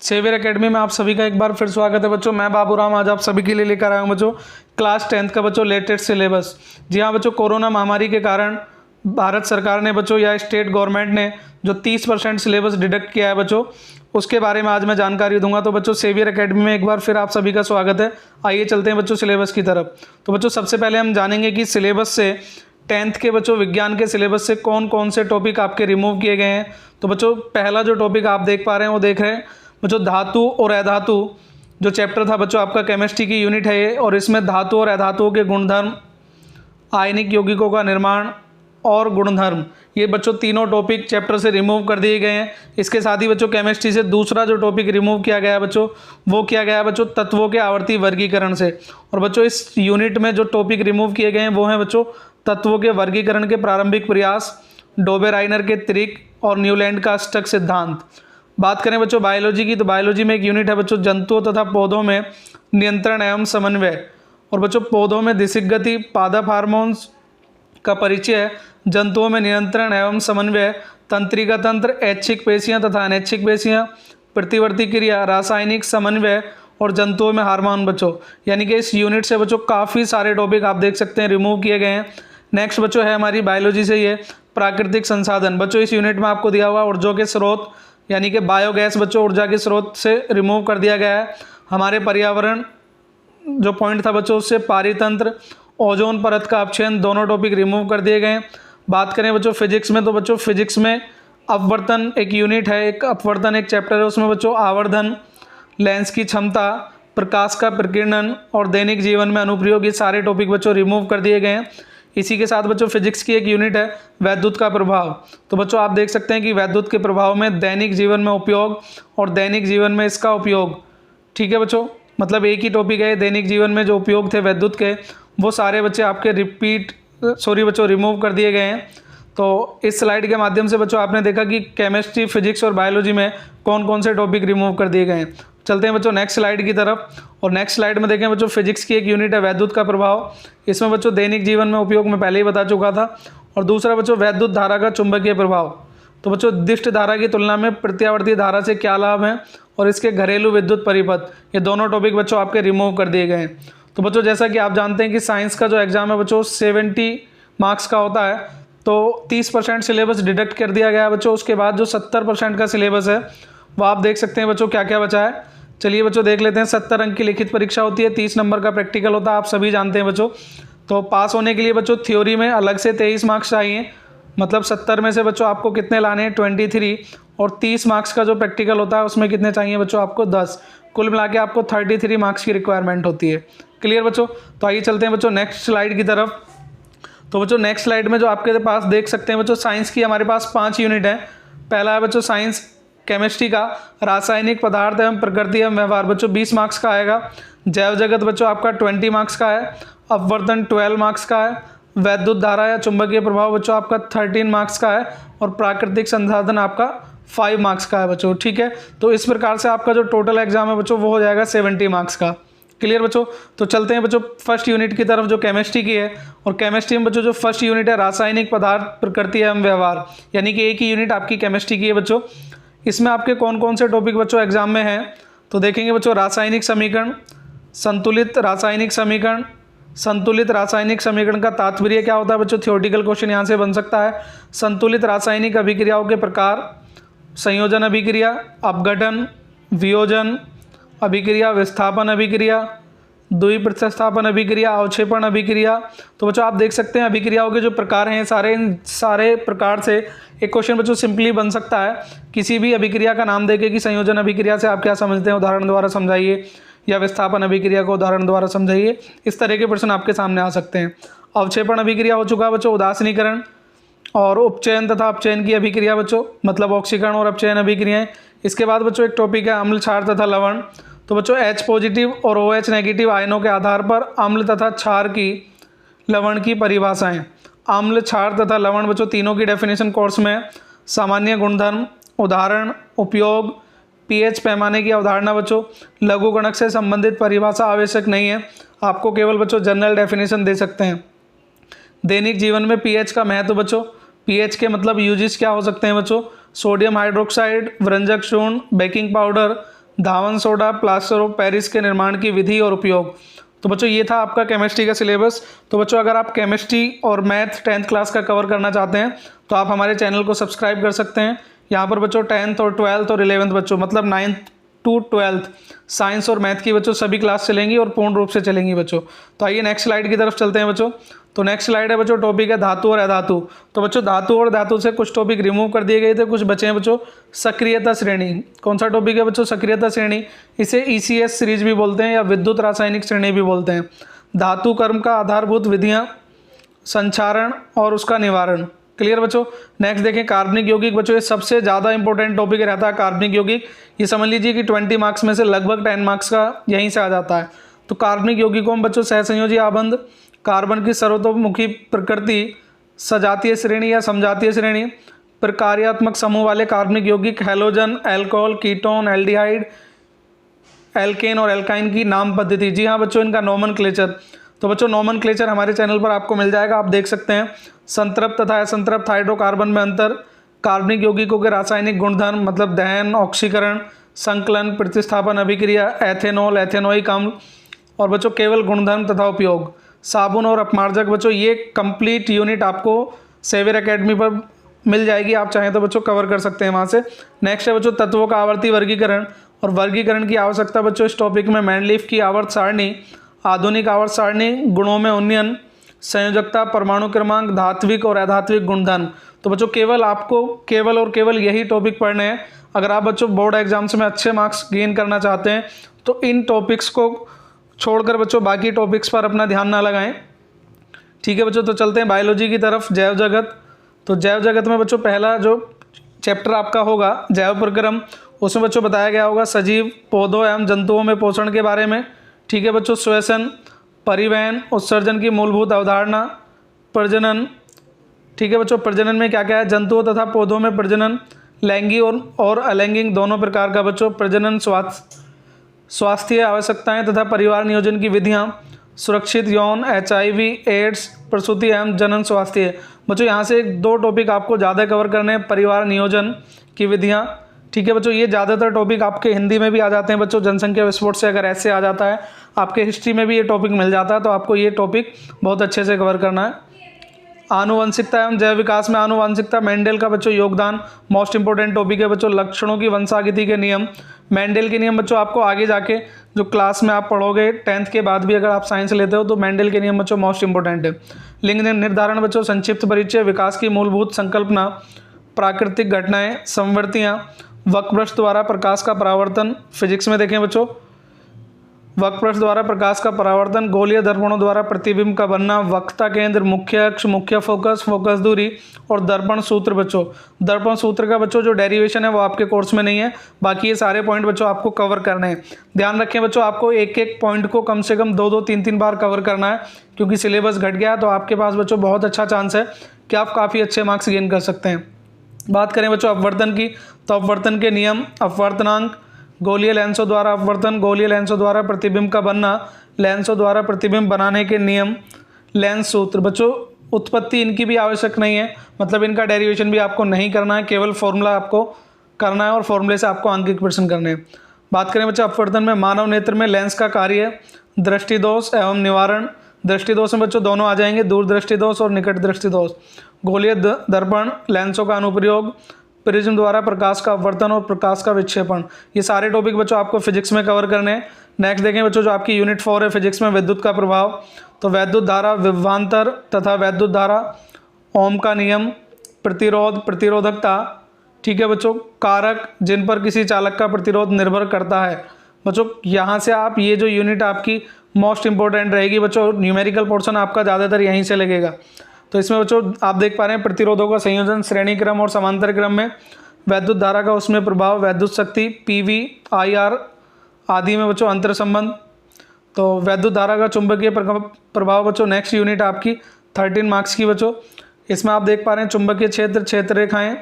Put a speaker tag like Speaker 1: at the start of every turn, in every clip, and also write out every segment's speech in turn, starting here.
Speaker 1: Saviour academy में आप सभी का एक बार फिर स्वागत है बच्चों। मैं बाबूराम आज आप सभी के लिए लेकर आया हूँ बच्चों क्लास 10th का बच्चों लेटेस्ट सिलेबस। जी हाँ बच्चों, कोरोना महामारी के कारण भारत सरकार ने बच्चों या स्टेट गवर्नमेंट ने जो 30% सिलेबस डिडक्ट किया है बच्चों, उसके बारे में आज मैं जानकारी दूंगा। तो बच्चों सेवियर एकेडमी में एक बार फिर आप सभी का स्वागत है। आइए चलते हैं बच्चों सिलेबस की तरफ। तो बच्चों सबसे पहले हम जानेंगे कि सिलेबस से 10th के बच्चों विज्ञान के सिलेबस से कौन कौन से टॉपिक आपके रिमूव किए गए हैं। तो बच्चों पहला जो टॉपिक आप देख पा रहे हैं वो देख रहे हैं बच्चों धातु और अधातु जो चैप्टर था बच्चों आपका केमिस्ट्री की यूनिट है ये, और इसमें धातु और अधातुओं के गुणधर्म, आयनिक यौगिकों का निर्माण और गुणधर्म, ये बच्चों तीनों टॉपिक चैप्टर से रिमूव कर दिए गए हैं। इसके साथ ही बच्चों केमिस्ट्री से दूसरा जो टॉपिक रिमूव किया गया है बच्चों वो किया गया है बच्चों तत्वों के आवर्ती वर्गीकरण से। और बच्चों इस यूनिट में जो टॉपिक रिमूव किए गए हैं वो हैं बच्चों तत्वों के वर्गीकरण के प्रारंभिक प्रयास, डोबे-राइनर के त्रिक और न्यूलैंड का अष्टक सिद्धांत। बात करें बच्चों बायोलॉजी की, तो बायोलॉजी में एक यूनिट है बच्चों जंतुओं तथा पौधों में नियंत्रण एवं समन्वय। और बच्चों पौधों में दिशिक गति, पादप हार्मोन्स का परिचय, जंतुओं में नियंत्रण एवं समन्वय, तंत्रिका तंत्र, ऐच्छिक पेशियां तथा अनैच्छिक पेशियां, प्रतिवर्ती क्रिया, रासायनिक समन्वय और जंतुओं में हार्मोन। बच्चों यानी कि इस यूनिट से बच्चों काफ़ी सारे टॉपिक आप देख सकते हैं रिमूव किए गए हैं। नेक्स्ट बच्चों है हमारी बायोलॉजी से ये प्राकृतिक संसाधन। बच्चों इस यूनिट में आपको दिया हुआ ऊर्जा के स्रोत यानी कि बायोगैस बच्चों ऊर्जा के स्रोत से रिमूव कर दिया गया है। हमारे पर्यावरण जो पॉइंट था बच्चों उससे पारितंत्र, ओजोन परत का अपक्षयन, दोनों टॉपिक रिमूव कर दिए गए हैं। बात करें बच्चों फिजिक्स में, तो बच्चों फिजिक्स में अपवर्तन एक यूनिट है, एक अपवर्तन एक चैप्टर है, उसमें बच्चों आवर्धन, लेंस की क्षमता, प्रकाश का प्रकीर्णन और दैनिक जीवन में अनुप्रयोग, ये सारे टॉपिक बच्चों रिमूव कर दिए गए हैं। इसी के साथ बच्चों फिजिक्स की एक यूनिट है वैद्युत का प्रभाव। तो बच्चों आप देख सकते हैं कि वैद्युत के प्रभाव में दैनिक जीवन में उपयोग और दैनिक जीवन में इसका उपयोग, ठीक है बच्चों, मतलब एक ही टॉपिक है। दैनिक जीवन में जो उपयोग थे वैद्युत के वो सारे बच्चे आपके रिमूव कर दिए गए हैं। तो इस स्लाइड के माध्यम से बच्चों आपने देखा कि केमिस्ट्री, फिजिक्स और बायोलॉजी में कौन कौन से टॉपिक रिमूव कर दिए गए हैं। चलते हैं बच्चों नेक्स्ट स्लाइड की तरफ। और नेक्स्ट स्लाइड में देखें बच्चों फिजिक्स की एक यूनिट है वैद्युत का प्रभाव। इसमें बच्चों दैनिक जीवन में उपयोग में पहले ही बता चुका था। और दूसरा बच्चों वैद्युत धारा का चुंबकीय प्रभाव। तो बच्चों दिष्ट धारा की तुलना में प्रत्यावर्ती धारा से क्या लाभ है और इसके घरेलू विद्युत परिपथ, ये दोनों टॉपिक बच्चों आपके रिमूव कर दिए गए हैं। तो बच्चों जैसा कि आप जानते हैं कि साइंस का जो एग्जाम है बच्चों 70 मार्क्स का होता है, तो 30% सिलेबस डिडक्ट कर दिया गया है बच्चों। उसके बाद जो 70% का सिलेबस है वो आप देख सकते हैं बच्चों क्या क्या बचा है। चलिए बच्चों देख लेते हैं। 70 अंक की लिखित परीक्षा होती है, 30 नंबर का प्रैक्टिकल होता है, आप सभी जानते हैं बच्चों। तो पास होने के लिए बच्चों थ्योरी में अलग से 23 मार्क्स चाहिए, मतलब 70 में से बच्चों आपको कितने लाने हैं 23, और 30 मार्क्स का जो प्रैक्टिकल होता है उसमें कितने चाहिए बच्चों आपको 10। कुल मिला के आपको 33 मार्क्स की रिक्वायरमेंट होती है। क्लियर बच्चों। तो आइए चलते हैं बच्चों नेक्स्ट स्लाइड की तरफ। तो बच्चों नेक्स्ट स्लाइड में जो आपके पास देख सकते हैं बच्चों साइंस की हमारे पास 5 यूनिट है। पहला है बच्चों साइंस केमिस्ट्री का रासायनिक पदार्थ एवं प्रकृति एवं व्यवहार, बच्चों 20 मार्क्स का आएगा। जैव जगत बच्चों आपका 20 मार्क्स का है। अपवर्तन 12 मार्क्स का है। वैद्युत धारा या चुंबकीय प्रभाव बच्चों आपका 13 मार्क्स का है। और प्राकृतिक संसाधन आपका 5 मार्क्स का है बच्चों, ठीक है। तो इस प्रकार से आपका जो टोटल एग्जाम है बच्चों वो हो जाएगा 70 मार्क्स का। क्लियर बच्चों। तो चलते हैं बच्चों फर्स्ट यूनिट की तरफ जो केमिस्ट्री की है। और केमिस्ट्री में बच्चों जो फर्स्ट यूनिट है रासायनिक पदार्थ, प्रकृति एवं व्यवहार, यानी कि एक ही यूनिट आपकी केमिस्ट्री की है बच्चों। इसमें आपके कौन कौन से टॉपिक बच्चों एग्जाम में हैं तो देखेंगे बच्चों रासायनिक समीकरण, संतुलित रासायनिक समीकरण। संतुलित रासायनिक समीकरण का तात्पर्य क्या होता है बच्चों, थ्योरेटिकल क्वेश्चन यहाँ से बन सकता है। संतुलित रासायनिक अभिक्रियाओं के प्रकार, संयोजन अभिक्रिया, अपघटन, वियोजन अभिक्रिया, विस्थापन अभिक्रिया, द्विप्रतिस्थापन अभिक्रिया, अवक्षेपण अभिक्रिया। तो बच्चों आप देख सकते हैं अभिक्रियाओं के जो प्रकार हैं सारे प्रकार से एक क्वेश्चन बच्चों सिंपली बन सकता है। किसी भी अभिक्रिया का नाम देके कि संयोजन अभिक्रिया से आप क्या समझते हैं उदाहरण द्वारा समझाइए, या विस्थापन अभिक्रिया को उदाहरण द्वारा समझाइए। इस तरह के प्रश्न आपके सामने आ सकते हैं। अवक्षेपण अभिक्रिया हो चुका बच्चों उदासीनीकरण और उपचयन तथा अपचयन की अभिक्रिया बच्चों, मतलब ऑक्सीकरण और अपचयन अभिक्रियाएं। इसके बाद बच्चों एक टॉपिक है अम्ल, क्षार तथा लवण। तो बच्चों H पॉजिटिव और OH नेगेटिव आयनों के आधार पर अम्ल तथा क्षार की, लवण की परिभाषाएं। अम्ल, क्षार तथा लवण बच्चों तीनों की डेफिनेशन कोर्स में, सामान्य गुणधर्म, उदाहरण, उपयोग, pH पैमाने की अवधारणा बच्चों, लघुगणक से संबंधित परिभाषा आवश्यक नहीं है, आपको केवल बच्चों जनरल डेफिनेशन दे सकते हैं। दैनिक जीवन में pH का महत्व बच्चों, pH के मतलब यूजेस क्या हो सकते हैं बच्चों, सोडियम हाइड्रोक्साइड, व्रंजक चूर्ण, baking powder, Dhawan soda, plaster of Paris के निर्माण की विधि और उपयोग। तो बच्चों ये था आपका केमिस्ट्री का सिलेबस। तो बच्चों अगर आप केमिस्ट्री और मैथ 10th क्लास का कवर करना चाहते हैं तो आप हमारे चैनल को सब्सक्राइब कर सकते हैं। यहाँ पर बच्चों 10th और 12th और 11th बच्चों मतलब 9th to 12th साइंस और मैथ की बच्चों सभी क्लास चलेंगी और पूर्ण रूप से चलेंगी बच्चों। तो आइए नेक्स्ट स्लाइड की तरफ चलते हैं बच्चों। तो नेक्स्ट स्लाइड है बच्चों, टॉपिक है धातु और अधातु। तो बच्चों धातु और धातु से कुछ टॉपिक रिमूव कर दिए गए थे, कुछ बचे हैं बच्चों। सक्रियता श्रेणी, कौन सा टॉपिक है बच्चों? सक्रियता श्रेणी। इसे ECS सीरीज भी बोलते हैं या विद्युत रासायनिक श्रेणी भी बोलते हैं। धातु कर्म का आधारभूत विधियाँ, संचारण और उसका निवारण। क्लियर बच्चों। नेक्स्ट देखें कार्बनिक यौगिक। बच्चों ये सबसे ज़्यादा इंपॉर्टेंट टॉपिक रहता है कार्बनिक यौगिक। ये समझ लीजिए कि 20 मार्क्स में से लगभग 10 मार्क्स का यहीं से आ जाता है। तो कार्बनिक यौगिकों में बच्चों सहसंयोजी आबंध, कार्बन की सर्वतोमुखी प्रकृति, सजातीय श्रेणी या समजातीय श्रेणी, प्रकार्यात्मक समूह वाले कार्बनिक यौगिक, halogen, alcohol, ketone, aldehyde, alkane और एल्काइन की नाम पद्धति। जी हाँ बच्चों, इनका नोमेनक्लेचर। तो बच्चों नोमेनक्लेचर हमारे चैनल पर आपको मिल जाएगा, आप देख सकते हैं। संतृप्त तथा असंतृप्त हाइड्रोकार्बन में अंतर, कार्बनिक यौगिकों के रासायनिक गुणधर्म मतलब दहन, ऑक्सीकरण, संकलन, प्रतिस्थापन अभिक्रिया, एथेनॉल, एथेनोइक अम्ल, और बच्चों केवल गुणधर्म तथा उपयोग, साबुन और अपमार्जक। बच्चों ये कंप्लीट यूनिट आपको सेवियर एकेडमी पर मिल जाएगी, आप चाहें तो बच्चों कवर कर सकते हैं वहाँ से। नेक्स्ट है बच्चों तत्वों का आवर्ती वर्गीकरण और वर्गीकरण की आवश्यकता। बच्चों इस टॉपिक में मैंडलीफ की आवर्त सारणी, आधुनिक आवर्त सारणी, गुणों में उन्नयन, संयोजकता, परमाणु क्रमांक, धात्विक और अधात्विक गुणधर्म। तो बच्चों केवल आपको केवल और केवल यही टॉपिक पढ़ने हैं। अगर आप बच्चों बोर्ड एग्जाम्स में अच्छे मार्क्स गेन करना चाहते हैं तो इन टॉपिक्स को छोड़कर बच्चों बाकी टॉपिक्स पर अपना ध्यान ना लगाएं। ठीक है बच्चों, तो चलते हैं बायोलॉजी की तरफ। जैव जगत। तो जैव जगत में बच्चों पहला जो चैप्टर आपका होगा जैव प्रक्रम, उसमें बच्चों बताया गया होगा सजीव, पौधों एवं जंतुओं में पोषण के बारे में। ठीक है बच्चों, श्वसन, परिवहन, उत्सर्जन की मूलभूत अवधारणा, प्रजनन। ठीक है बच्चों, प्रजनन में क्या क्या है? जंतुओं तथा पौधों में प्रजनन, लैंगिक और अलैंगिक दोनों प्रकार का बच्चों प्रजनन, स्वास्थ्य आवश्यकताएं तथा परिवार नियोजन की विधियां, सुरक्षित यौन, HIV, एड्स, प्रसूति एवं जनन स्वास्थ्य। बच्चों यहाँ से 2 टॉपिक आपको ज़्यादा कवर करने हैं, परिवार नियोजन की विधियाँ। ठीक है बच्चों, ये ज़्यादातर टॉपिक आपके हिंदी में भी आ जाते हैं बच्चों। जनसंख्या विस्फोट से अगर ऐसे आ जाता है, आपके हिस्ट्री में भी ये टॉपिक मिल जाता है, तो आपको ये टॉपिक बहुत अच्छे से कवर करना है। आनुवंशिकता एवं जैव विकास में आनुवंशिकता, मेंडल का बच्चों योगदान मोस्ट इंपोर्टेंट टॉपिक है बच्चों। लक्षणों की वंशागति के नियम, मेंडल के नियम बच्चों आपको आगे जाके जो क्लास में आप पढ़ोगे 10th के बाद भी अगर आप साइंस लेते हो तो मेंडल के नियम बच्चों मोस्ट इंपोर्टेंट है। लिंग निर्धारण बच्चों, संक्षिप्त परिचय, विकास की मूलभूत संकल्पना, प्राकृतिक घटनाएं, संवर्तियाँ, वक्रपृष्ठ द्वारा प्रकाश का परावर्तन। फिजिक्स में देखें बच्चों, वक्रपृष्ठ द्वारा प्रकाश का परावर्तन, गोलीय दर्पणों द्वारा प्रतिबिंब का बनना, वक्रता केंद्र, मुख्य अक्ष, मुख्य फोकस, फोकस दूरी और दर्पण सूत्र। बच्चों दर्पण सूत्र का बच्चों जो डेरिवेशन है वो आपके कोर्स में नहीं है, बाकी ये सारे पॉइंट बच्चों आपको कवर करने हैं। ध्यान रखें बच्चों, आपको एक एक पॉइंट को कम से कम 2-2, 3-3 बार कवर करना है, क्योंकि सिलेबस घट गया तो आपके पास बच्चों बहुत अच्छा चांस है कि आप काफ़ी अच्छे मार्क्स गेन कर सकते हैं। बात करें बच्चों अपवर्तन की, तो अपवर्तन के नियम, अपवर्तनांक, गोलीय लेंसों द्वारा अपवर्तन, गोलीय लेंसों द्वारा प्रतिबिंब का बनना, लेंसों द्वारा प्रतिबिंब बनाने के नियम, लेंस सूत्र। बच्चों उत्पत्ति इनकी भी आवश्यक नहीं है, मतलब इनका डेरिवेशन भी आपको नहीं करना है, केवल फॉर्मूला आपको करना है और फॉर्मूले से आपको अंक प्रश्न करने हैं। बात करें बच्चों अपवर्तन में, मानव नेत्र में लेंस का कार्य, दृष्टि दोष एवं निवारण। दृष्टि दोष में बच्चों दोनों आ जाएंगे, दूर दृष्टि दोष और निकट दृष्टि दोष। गोलीय दर्पण, लेंसों का अनुप्रयोग, प्रिज्म द्वारा प्रकाश का अपवर्तन और प्रकाश का विक्षेपण। ये सारे टॉपिक बच्चों आपको फिजिक्स में कवर करने हैं। नेक्स्ट देखें बच्चों, जो आपकी यूनिट 4 है फिजिक्स में, विद्युत का प्रभाव। तो वैद्युत धारा, विभवांतर तथा वैद्युत धारा, ओम का नियम, प्रतिरोध, प्रतिरोधकता। ठीक है बच्चों, कारक जिन पर किसी चालक का प्रतिरोध निर्भर करता है। बच्चों यहाँ से आप ये जो यूनिट आपकी मोस्ट इंपॉर्टेंट रहेगी बच्चों, न्यूमेरिकल पोर्शन आपका ज़्यादातर यहीं से लगेगा। तो इसमें बच्चों आप देख पा रहे हैं प्रतिरोधों का संयोजन श्रेणी क्रम और समांतर क्रम में, वैद्युत धारा का उसमें प्रभाव, वैद्युत शक्ति, PV, IR आदि में बच्चों अंतर संबंध। तो वैद्युत धारा का चुंबकीय प्रभाव बच्चों नेक्स्ट यूनिट आपकी 13 मार्क्स की बच्चों। इसमें आप देख पा रहे हैं चुंबकीय क्षेत्र, क्षेत्र रेखाएं,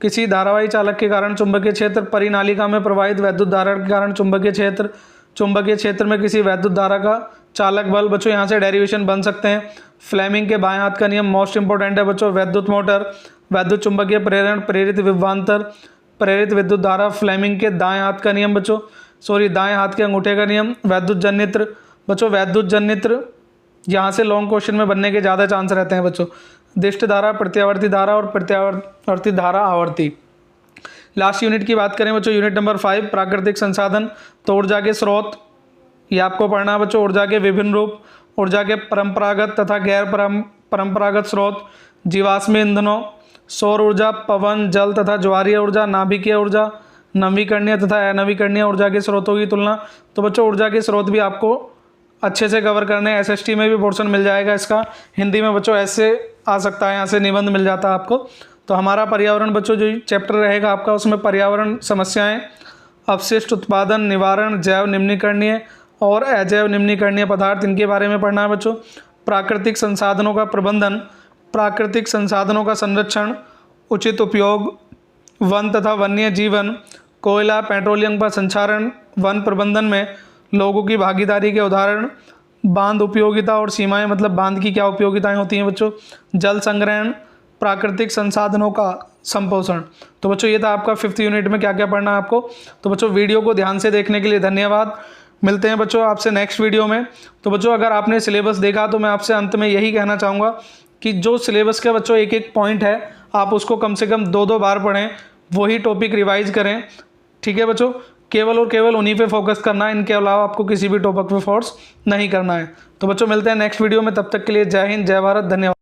Speaker 1: किसी धारावाही चालक के कारण चुंबकीय क्षेत्र, परिनालिका में प्रवाहित वैद्युत धारा के कारण चुंबकीय क्षेत्र, चुंबकीय क्षेत्र में किसी वैद्युत धारा का चालक बल। बच्चों यहाँ से डेरिवेशन बन सकते हैं। फ्लेमिंग के बाएं हाथ का नियम मोस्ट इंपोर्टेंट है बच्चों। वैद्युत मोटर, वैद्युत चुंबकीय प्रेरण, प्रेरित विभवांतर, प्रेरित विद्युत धारा, फ्लेमिंग के दाएं हाथ का नियम बच्चों, दाएं हाथ के अंगूठे का नियम, वैद्युत जनित्र बच्चों, वैद्युत जनित्र यहाँ से लॉन्ग क्वेश्चन में बनने के ज़्यादा चांस रहते हैं बच्चों। दिष्ट धारा, प्रत्यावर्ती धारा और प्रत्यावर्ती धारा आवर्ती। लास्ट यूनिट की बात करें बच्चों, यूनिट नंबर 5 प्राकृतिक संसाधन। तो ऊर्जा के स्रोत, ये आपको पढ़ना है बच्चों। ऊर्जा के विभिन्न रूप, ऊर्जा के परंपरागत तथा गैर परंपरागत स्रोत, जीवाश्म ईंधनों, सौर ऊर्जा, पवन, जल तथा ज्वारीय ऊर्जा, नाभिकीय ऊर्जा, नवीकरणीय तथा अनवीकरणीय ऊर्जा के स्रोतों की तुलना। तो बच्चों ऊर्जा के स्रोत भी आपको अच्छे से कवर करने, एसएसटी में भी पोर्शन मिल जाएगा इसका। हिंदी में बच्चों ऐसे आ सकता है, यहाँ से निबंध मिल जाता है आपको। तो हमारा पर्यावरण बच्चों जो चैप्टर रहेगा आपका, उसमें पर्यावरण समस्याएं, अपशिष्ट उत्पादन, निवारण, जैव निम्नीकरणीय और अजैव निम्नीकरणीय पदार्थ, इनके बारे में पढ़ना है बच्चों। प्राकृतिक संसाधनों का प्रबंधन, प्राकृतिक संसाधनों का संरक्षण, उचित उपयोग, वन तथा वन्य जीवन, कोयला पेट्रोलियम का संचारण, वन प्रबंधन में लोगों की भागीदारी के उदाहरण, बांध उपयोगिता और सीमाएं, मतलब बांध की क्या उपयोगिताएं होती हैं बच्चों, जल संग्रहण, प्राकृतिक संसाधनों का संपोषण। तो बच्चों ये था आपका 5th यूनिट में क्या क्या पढ़ना है आपको। तो बच्चों वीडियो को ध्यान से देखने के लिए धन्यवाद। मिलते हैं बच्चों आपसे नेक्स्ट वीडियो में। तो बच्चों अगर आपने सिलेबस देखा तो मैं आपसे अंत में यही कहना चाहूँगा कि जो सिलेबस का बच्चों एक एक पॉइंट है, आप उसको कम से कम 2-2 बार पढ़ें, वही टॉपिक रिवाइज करें। ठीक है बच्चों, केवल और केवल उन्हीं पे फोकस करना है, इनके अलावा आपको किसी भी टॉपिक पे फोर्स नहीं करना है। तो बच्चों मिलते हैं नेक्स्ट वीडियो में, तब तक के लिए जय हिंद, जय भारत, धन्यवाद।